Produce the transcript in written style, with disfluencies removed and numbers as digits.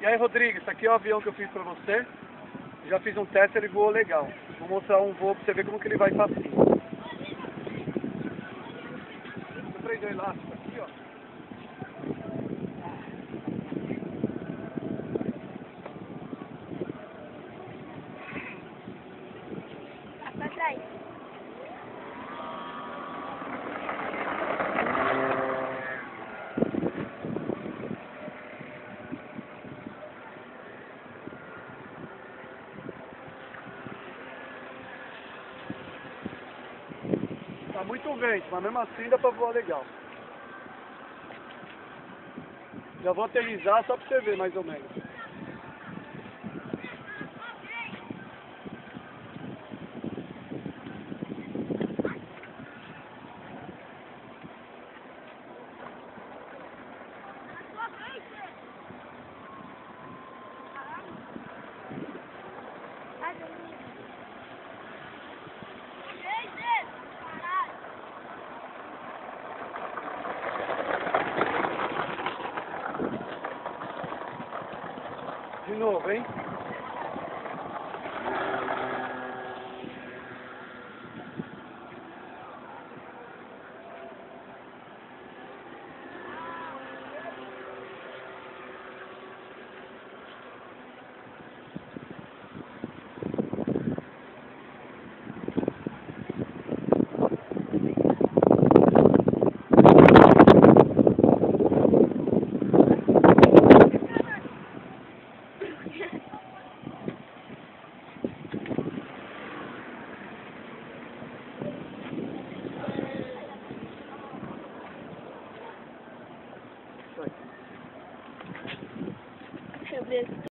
E aí, Rodrigo, esse aqui é o avião que eu fiz pra você. Já fiz um teste, ele voou legal. Vou mostrar um voo pra você ver como que ele vai facinho. Eu prendi o elástico aqui, ó. Pra trás. Tá muito vento, mas mesmo assim dá pra voar legal. Já vou aterrissar só pra você ver mais ou menos. De novo, hein? Meu Deus.